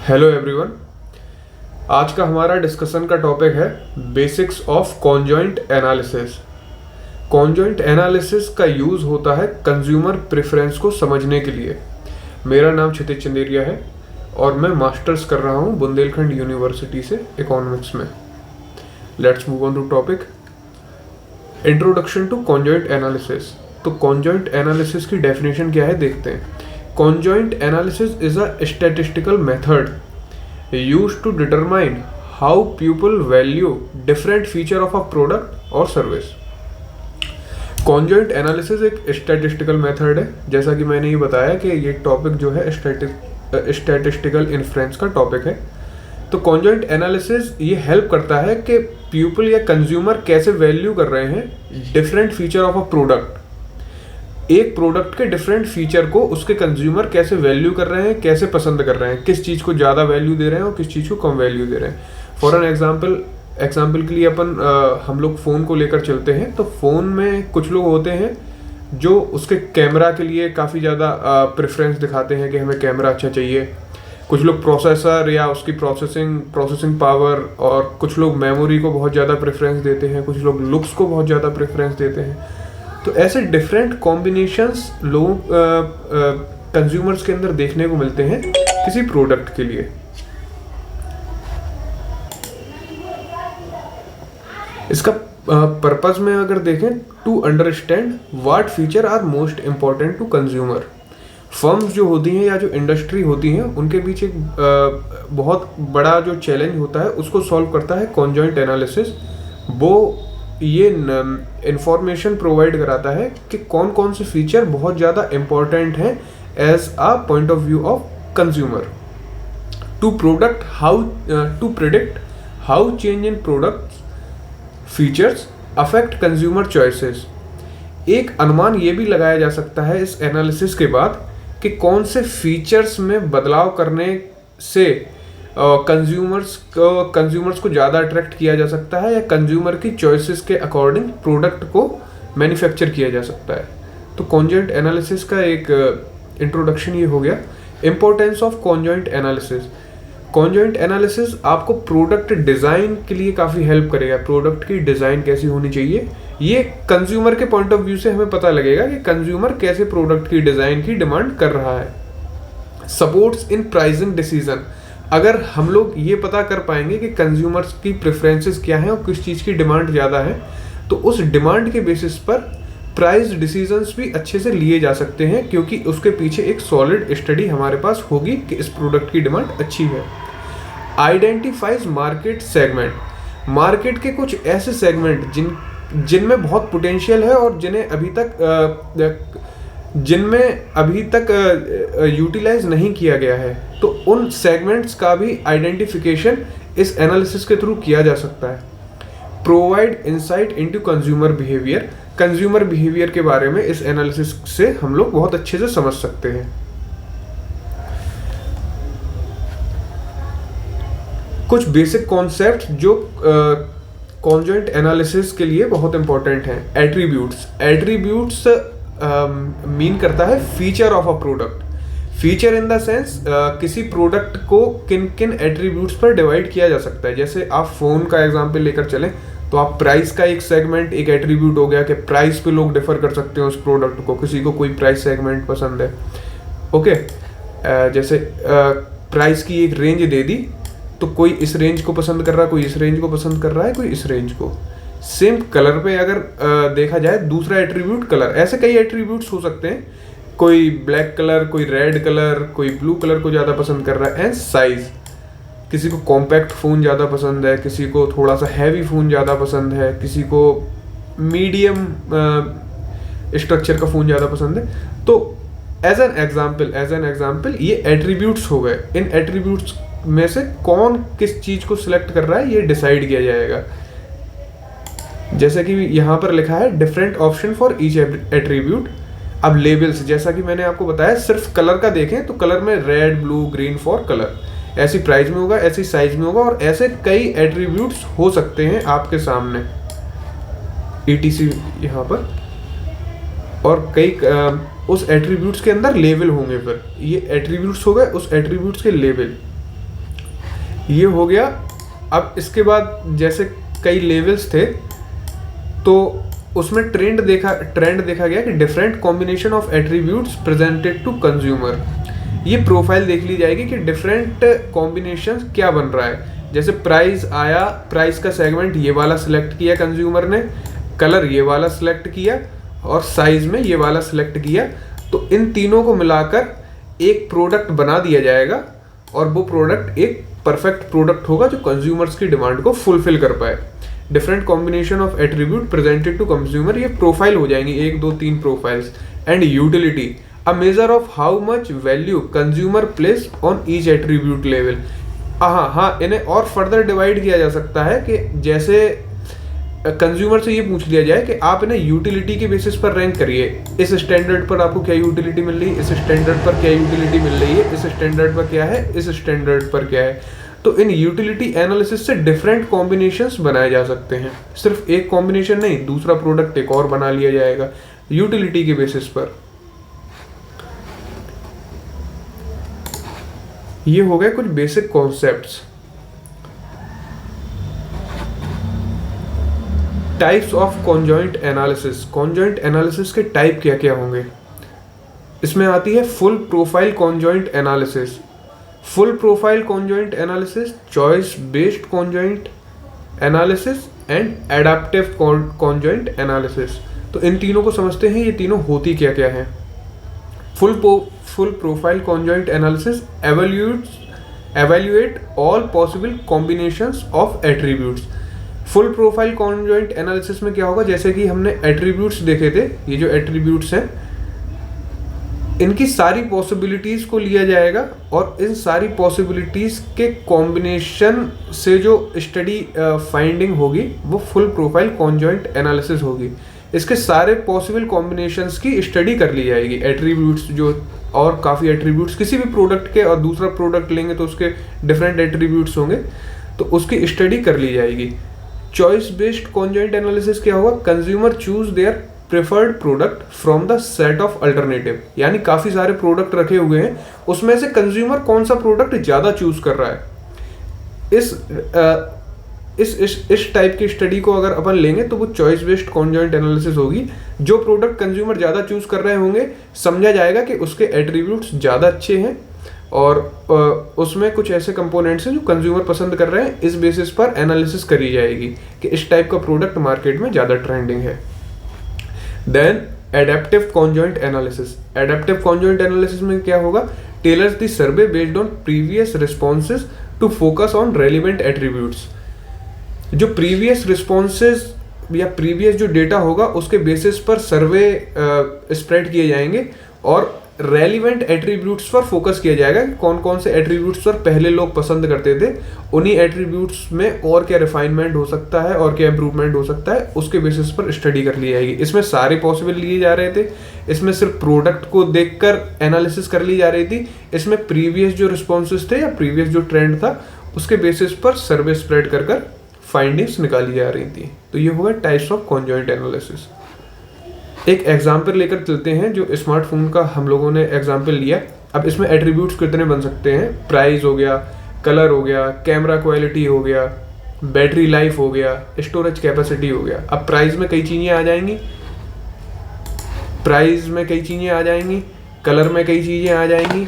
Hello everyone. आज का हमारा डिस्कशन का टॉपिक है basics of conjoint analysis. Conjoint analysis का यूज़ होता है कंज्यूमर प्रेफरेंस को समझने के लिए। मेरा नाम क्षितिज चंदेरिया है और मैं मास्टर्स कर रहा हूँ बुंदेलखंड यूनिवर्सिटी से इकोनॉमिक्स में। Let's move on to topic. Introduction to conjoint analysis. तो कॉन्जॉइंट एनालिसिस की डेफिनेशन क्या है देखते हैं। Conjoint analysis is a statistical method used to determine how people value different feature of a product or service. Conjoint analysis एक statistical method है, जैसा कि मैंने ये बताया कि ये टॉपिक जो है statistical inference का टॉपिक है। तो conjoint analysis ये हेल्प करता है कि पीपल या कंज्यूमर कैसे वैल्यू कर रहे हैं different feature of a product. एक प्रोडक्ट के डिफरेंट फीचर को उसके कंज्यूमर कैसे वैल्यू कर रहे हैं, कैसे पसंद कर रहे हैं, किस चीज़ को ज़्यादा वैल्यू दे रहे हैं और किस चीज़ को कम वैल्यू दे रहे हैं। फॉर एन एग्जाम्पल के लिए हम लोग फ़ोन को लेकर चलते हैं। तो फ़ोन में कुछ लोग होते हैं जो उसके कैमरा के लिए काफ़ी ज़्यादा प्रेफरेंस दिखाते हैं कि हमें कैमरा अच्छा चाहिए। कुछ लोग प्रोसेसर या उसकी प्रोसेसिंग पावर, और कुछ लोग मेमोरी को बहुत ज़्यादा प्रेफरेंस देते हैं, कुछ लोग लुक्स को बहुत ज़्यादा प्रेफरेंस देते हैं। तो ऐसे डिफरेंट कॉम्बिनेशंस लोगों कंज्यूमर्स के अंदर देखने को मिलते हैं किसी प्रोडक्ट के लिए। इसका पर्पस में अगर देखें, to understand what feature are most important to consumer. Firms जो होती हैं या जो इंडस्ट्री होती हैं उनके बीच एक बहुत बड़ा जो चैलेंज होता है उसको सॉल्व करता है कॉन्जॉइंट एनालिसिस। वो ये इंफॉर्मेशन प्रोवाइड कराता है कि कौन कौन से फीचर बहुत ज़्यादा इम्पॉर्टेंट हैं as a point of view of consumer to predict how change in product features affect consumer choices. एक अनुमान ये भी लगाया जा सकता है इस एनालिसिस के बाद कि कौन से फीचर्स में बदलाव करने से कंज्यूमर्स को ज़्यादा अट्रैक्ट किया जा सकता है या कंज्यूमर की चॉइसेस के अकॉर्डिंग प्रोडक्ट को मैन्युफैक्चर किया जा सकता है। तो कॉन्जॉइंट एनालिसिस का एक इंट्रोडक्शन ये हो गया। Importance of conjoint analysis. Conjoint analysis आपको प्रोडक्ट डिज़ाइन के लिए काफ़ी हेल्प करेगा। प्रोडक्ट की डिज़ाइन कैसी होनी चाहिए, ये कंज्यूमर के पॉइंट ऑफ व्यू से हमें पता लगेगा कि कंज्यूमर कैसे प्रोडक्ट की डिज़ाइन की डिमांड कर रहा है। सपोर्ट्स इन प्राइसिंग डिसीजन। अगर हम लोग ये पता कर पाएंगे कि कंज्यूमर्स की प्रेफरेंसेस क्या हैं और किस चीज़ की डिमांड ज़्यादा है, तो उस डिमांड के बेसिस पर प्राइस डिसीजंस भी अच्छे से लिए जा सकते हैं, क्योंकि उसके पीछे एक सॉलिड स्टडी हमारे पास होगी कि इस प्रोडक्ट की डिमांड अच्छी है। Identifies market segment. मार्केट के कुछ ऐसे सेगमेंट जिनमें बहुत पोटेंशियल है और जिनमें अभी तक यूटिलाइज नहीं किया गया है, तो उन सेगमेंट्स का भी आइडेंटिफिकेशन इस एनालिसिस के थ्रू किया जा सकता है। Provide insight into consumer behaviour. Consumer behaviour के बारे में इस एनालिसिस से हम लोग बहुत अच्छे से समझ सकते हैं। कुछ बेसिक कॉन्सेप्ट जो कॉन्जॉइंट एनालिसिस के लिए बहुत इंपॉर्टेंट हैं। एट्रीब्यूट्स मीन करता है feature of a product. Feature in the sense किसी प्रोडक्ट को किन किन एट्रीब्यूट्स पर डिवाइड किया जा सकता है। जैसे आप फ़ोन का एग्जांपल लेकर चलें तो आप प्राइस का एक सेगमेंट, एक एट्रीब्यूट हो गया कि प्राइस पे लोग डिफर कर सकते हैं उस प्रोडक्ट को। किसी को कोई प्राइस सेगमेंट पसंद है, ओके, जैसे प्राइस की एक रेंज दे दी तो कोई इस रेंज को पसंद कर रहा है, कोई इस रेंज को पसंद कर रहा है, कोई इस रेंज को। सेम कलर पे अगर देखा जाए, दूसरा एट्रीब्यूट कलर। ऐसे कई एट्रीब्यूट्स हो सकते हैं, कोई ब्लैक कलर, कोई रेड कलर, कोई ब्लू कलर को ज़्यादा पसंद कर रहा है। एंड साइज, किसी को कॉम्पैक्ट फ़ोन ज़्यादा पसंद है, किसी को थोड़ा सा हैवी फ़ोन ज़्यादा पसंद है, किसी को मीडियम स्ट्रक्चर का फ़ोन ज़्यादा पसंद है। तो एज एन एग्जाम्पल ये एट्रीब्यूट्स हो गए। इन एट्रीब्यूट्स में से कौन किस चीज़ को सिलेक्ट कर रहा है ये डिसाइड किया जाएगा। जैसे कि यहाँ पर लिखा है different option for each attribute. अब लेबल्स, जैसा कि मैंने आपको बताया, सिर्फ कलर का देखें तो कलर में red, blue, green for colour, ऐसी प्राइस में होगा, ऐसी साइज में होगा, और ऐसे कई एट्रीब्यूट्स हो सकते हैं आपके सामने ETC यहाँ पर। और कई उस एट्रीब्यूट्स के अंदर लेबल होंगे। फिर ये एट्रीब्यूट्स हो गए, उस एट्रीब्यूट्स के लेबल। ये हो गया। अब इसके बाद जैसे कई लेवल्स थे तो उसमें ट्रेंड देखा गया कि different combination of attributes presented to consumer. ये प्रोफाइल देख ली जाएगी कि डिफरेंट कॉम्बिनेशन क्या बन रहा है। जैसे प्राइस आया, प्राइस का सेगमेंट ये वाला सिलेक्ट किया कंज्यूमर ने, कलर ये वाला सिलेक्ट किया और साइज में ये वाला सिलेक्ट किया। तो इन तीनों को मिलाकर एक प्रोडक्ट बना दिया जाएगा और वो प्रोडक्ट एक परफेक्ट प्रोडक्ट होगा जो कंज्यूमर्स की डिमांड को फुलफिल कर पाए। Different combination of attribute presented to consumer, ये प्रोफाइल हो जाएंगी, 1 2 3 profiles. And utility, a measure of how much value consumer place on each attribute level. हाँ, इन्हें और फर्दर डिवाइड किया जा सकता है कि जैसे कंज्यूमर से ये पूछ लिया जाए कि आप इन्हें यूटिलिटी के बेसिस पर रैंक करिए। इस स्टैंडर्ड पर आपको क्या यूटिलिटी मिल रही है, इस स्टैंडर्ड पर क्या यूटिलिटी मिल रही है, इस स्टैंडर्ड पर क्या है, इस स्टैंडर्ड पर क्या है। तो इन यूटिलिटी एनालिसिस से डिफरेंट कॉम्बिनेशंस बनाए जा सकते हैं। सिर्फ एक कॉम्बिनेशन नहीं, दूसरा प्रोडक्ट एक और बना लिया जाएगा यूटिलिटी के बेसिस पर। ये हो गए कुछ basic concepts. Types of conjoint analysis. Conjoint analysis के टाइप क्या क्या होंगे? इसमें आती है full profile conjoint analysis, full profile conjoint analysis, choice based conjoint analysis and adaptive conjoint analysis. तो इन तीनों को समझते हैं, ये तीनों होती क्या क्या है। Full profile conjoint analysis evaluate all possible combinations of attributes। Full profile conjoint analysis में क्या होगा, जैसे कि हमने एट्रीब्यूट्स देखे थे, ये जो एट्रीब्यूट्स हैं इनकी सारी पॉसिबिलिटीज को लिया जाएगा और इन सारी पॉसिबिलिटीज के कॉम्बिनेशन से जो स्टडी फाइंडिंग होगी वो फुल प्रोफाइल कॉन्जॉइंट एनालिसिस होगी। इसके सारे पॉसिबल कॉम्बिनेशंस की स्टडी कर ली जाएगी। एट्रीब्यूट्स जो और काफ़ी एट्रीब्यूट्स किसी भी प्रोडक्ट के, और दूसरा प्रोडक्ट लेंगे तो उसके डिफरेंट एट्रीब्यूट्स होंगे, तो उसकी स्टडी कर ली जाएगी। चॉइस बेस्ड कॉन्जॉइंट एनालिसिस क्या होगा, consumer choose there preferred product from the set of alternative. यानी काफ़ी सारे प्रोडक्ट रखे हुए हैं, उसमें से कंज्यूमर कौन सा प्रोडक्ट ज़्यादा चूज कर रहा है। इस टाइप की स्टडी को अगर अपन लेंगे तो वो चॉइस बेस्ड कॉन्जॉइंट एनालिसिस होगी। जो प्रोडक्ट कंज्यूमर ज़्यादा चूज कर रहे होंगे, समझा जाएगा कि उसके एट्रीब्यूट्स ज़्यादा अच्छे हैं और उसमें कुछ ऐसे कंपोनेंट्स हैं जो कंज्यूमर पसंद कर रहे हैं। इस बेसिस पर एनालिसिस करी जाएगी कि इस टाइप का प्रोडक्ट मार्केट में ज़्यादा ट्रेंडिंग है। Then adaptive conjoint analysis. Adaptive conjoint analysis में क्या होगा, tailors the survey based on previous responses to focus on relevant attributes. जो प्रीवियस रिस्पॉन्सेज या प्रीवियस जो डेटा होगा उसके बेसिस पर सर्वे स्प्रेड किए जाएंगे और रेलिवेंट एट्रीब्यूट्स पर फोकस किया जाएगा कि कौन कौन से एट्रीब्यूट्स पर पहले लोग पसंद करते थे, उन्हीं एट्रीब्यूट्स में और क्या रिफाइनमेंट हो सकता है और क्या इंप्रूवमेंट हो सकता है, उसके बेसिस पर स्टडी कर ली जाएगी। इसमें सारे पॉसिबल लिए जा रहे थे, इसमें सिर्फ प्रोडक्ट को देखकर एनालिसिस कर ली जा रही थी। इसमें प्रीवियस जो रिस्पॉन्सेज थे या प्रीवियस जो ट्रेंड था उसके बेसिस पर सर्वे स्प्रेड कर फाइंडिंग्स निकाली जा रही थी। तो ये होगा टाइप्स ऑफ कॉन्जॉइंट एनालिसिस। एक एग्जाम्पल लेकर चलते हैं, जो स्मार्टफोन का हम लोगों ने एग्जाम्पल लिया। अब इसमें एट्रीब्यूट्स कितने बन सकते हैं, प्राइस हो गया, कलर हो गया, कैमरा क्वालिटी हो गया, बैटरी लाइफ हो गया, स्टोरेज कैपेसिटी हो गया। अब प्राइस में कई चीज़ें आ जाएंगी, कलर में कई चीज़ें आ जाएंगी,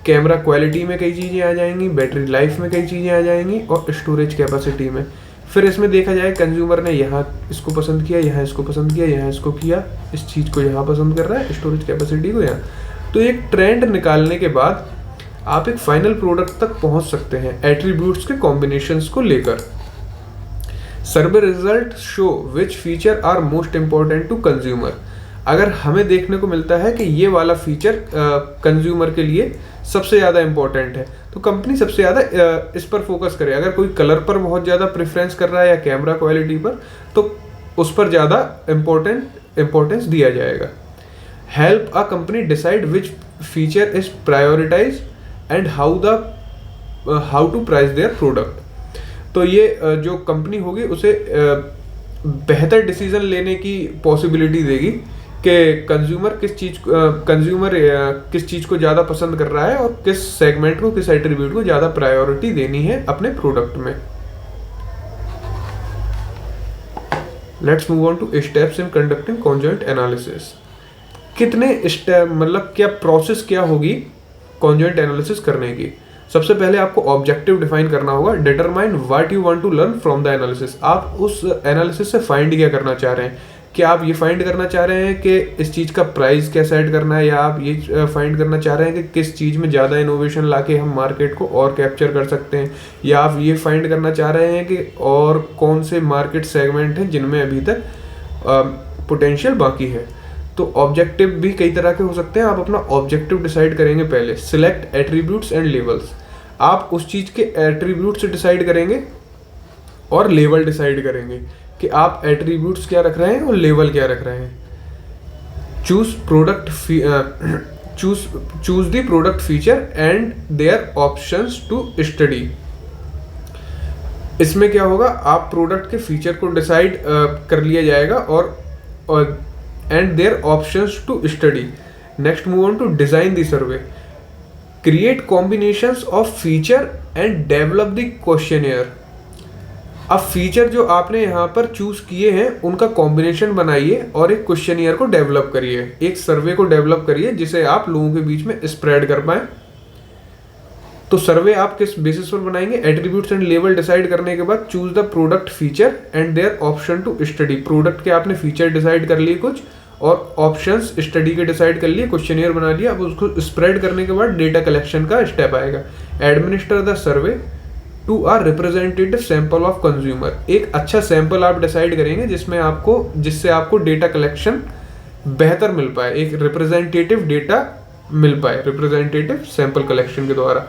कैमरा क्वालिटी में कई चीज़ें आ जाएंगी, बैटरी लाइफ में कई चीज़ें आ जाएंगी और स्टोरेज कैपेसिटी में। फिर इसमें देखा जाए कंज्यूमर ने यहाँ इसको पसंद किया, यहाँ इसको पसंद किया, यहाँ इसको किया, इस चीज़ को यहाँ पसंद कर रहा है, स्टोरेज कैपेसिटी को यहाँ। तो एक ट्रेंड निकालने के बाद आप एक फाइनल प्रोडक्ट तक पहुँच सकते हैं एट्रीब्यूट्स के कॉम्बिनेशंस को लेकर। Survey result show which feature are most important to consumer. अगर हमें देखने को मिलता है कि ये वाला फीचर कंज्यूमर के लिए सबसे ज़्यादा इम्पोर्टेंट है, तो कंपनी सबसे ज़्यादा इस पर फोकस करे। अगर कोई कलर पर बहुत ज़्यादा प्रेफरेंस कर रहा है या कैमरा क्वालिटी पर, तो उस पर ज़्यादा इम्पोर्टेंस दिया जाएगा। Help a company decide which feature is prioritise and how to price their product. तो ये जो कंपनी होगी उसे बेहतर डिसीजन लेने की पॉसिबिलिटी देगी कि कंज्यूमर किस चीज़ को ज़्यादा पसंद कर रहा है और किस सेगमेंट को, किस एट्रीब्यूट को ज़्यादा प्रायोरिटी देनी है अपने प्रोडक्ट में। Let's move on two steps in conducting conjoint analysis. कितने स्टेप, मतलब क्या प्रोसेस क्या होगी कॉन्जॉइंट एनालिसिस करने की। सबसे पहले आपको ऑब्जेक्टिव डिफाइन करना होगा। Determine what you want to learn from the analysis. आप उस एनालिसिस से फाइंड क्या करना चाह रहे हैं। क्या आप ये फाइंड करना चाह रहे हैं कि इस चीज़ का प्राइस क्या सेट करना है, या आप ये फाइंड करना चाह रहे हैं कि किस चीज़ में ज़्यादा इनोवेशन लाके हम मार्केट को और कैप्चर कर सकते हैं, या आप ये फाइंड करना चाह रहे हैं कि और कौन से मार्केट सेगमेंट हैं जिनमें अभी तक पोटेंशियल बाकी है। तो ऑब्जेक्टिव भी कई तरह के हो सकते हैं। आप अपना ऑब्जेक्टिव डिसाइड करेंगे पहले। Select attributes and levels. आप उस चीज़ के एट्रीब्यूट्स डिसाइड करेंगे और लेवल डिसाइड करेंगे कि आप एट्रीब्यूट्स क्या रख रहे हैं और लेवल क्या रख रहे हैं। Choose the product feature and their options to study. इसमें क्या होगा, आप प्रोडक्ट के फीचर को डिसाइड कर लिया जाएगा और and their options to study. Next move on to design the survey. Create combinations of feature and develop the questionnaire. अब फीचर जो आपने यहाँ पर चूज किए हैं उनका कॉम्बिनेशन बनाइए और एक क्वेश्चनियर को डेवलप करिए, एक सर्वे को डेवलप करिए जिसे आप लोगों के बीच में स्प्रेड कर पाए। तो सर्वे आप किस बेसिस पर बनाएंगे। एट्रीब्यूट्स एंड लेवल डिसाइड करने के बाद choose the product feature and their option to study. Product के आपने फीचर डिसाइड कर लिए कुछ और ऑप्शंस स्टडी के डिसाइड कर लिए, क्वेश्चनियर बना लिया। अब उसको स्प्रेड करने के बाद डेटा कलेक्शन का स्टेप आएगा। Administer the survey to a representative sample of consumer. एक अच्छा सैंपल आप डिसाइड करेंगे जिससे आपको डेटा कलेक्शन बेहतर मिल पाए, एक रिप्रेजेंटेटिव डेटा मिल पाए रिप्रेजेंटेटिव सैंपल कलेक्शन के द्वारा।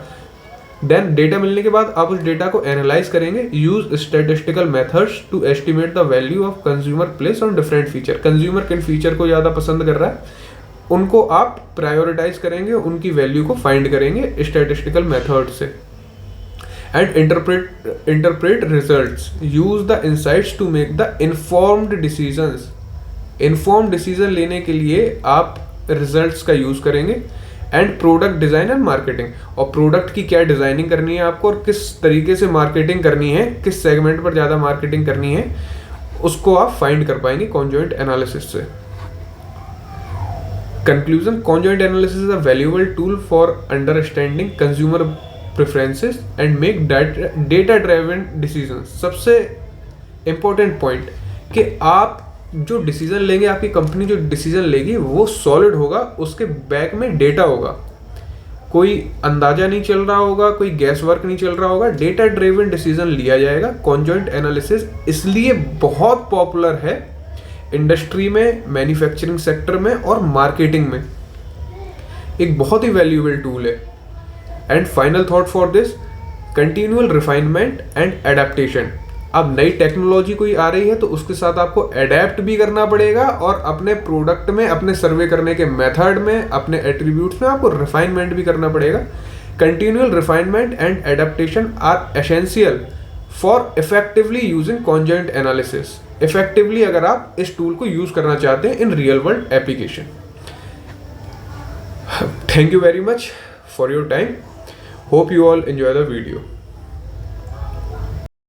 देन डेटा मिलने के बाद आप उस डेटा को एनालाइज करेंगे। Use statistical methods to estimate the value of consumer place on different feature. Consumer किन फीचर को ज़्यादा पसंद कर रहा है उनको आप प्रायोरिटाइज करेंगे, उनकी वैल्यू को फाइंड करेंगे स्टैटिस्टिकल मेथड से। And interpret results. Use the insights to make the informed decisions. Informed decision लेने के लिए आप रिजल्ट्स का यूज करेंगे। And product design and marketing. और प्रोडक्ट की क्या डिजाइनिंग करनी है आपको और किस तरीके से मार्केटिंग करनी है, किस सेगमेंट पर ज़्यादा मार्केटिंग करनी है, उसको आप फाइंड कर पाएंगे कॉन्जॉइंट एनालिसिस से। Conclusion. Conjoint analysis is a valuable tool for understanding consumer preferences and make data driven decision. सबसे इंपॉर्टेंट पॉइंट कि आप जो डिसीजन लेंगे, आपकी कंपनी जो डिसीजन लेगी वो सॉलिड होगा, उसके बैक में डेटा होगा, कोई अंदाजा नहीं चल रहा होगा, कोई गैस वर्क नहीं चल रहा होगा, डेटा ड्रिवन डिसीजन लिया जाएगा। कॉन्जॉइंट एनालिसिस इसलिए बहुत पॉपुलर है इंडस्ट्री में, मैन्युफैक्चरिंग सेक्टर में और मार्केटिंग में। एक बहुत ही वैल्यूएबल टूल है। And final thought for this, continual refinement and adaptation. अब नई टेक्नोलॉजी कोई आ रही है तो उसके साथ आपको अडेप्ट भी करना पड़ेगा और अपने प्रोडक्ट में, अपने सर्वे करने के मेथड में, अपने एट्रीब्यूट्स में आपको रिफाइनमेंट भी करना पड़ेगा। Continual refinement and adaptation are essential for effectively using conjoint analysis. Effectively अगर आप इस टूल को यूज करना चाहते हैं in real world application. Thank you very much for your time. Hope you all enjoy the video.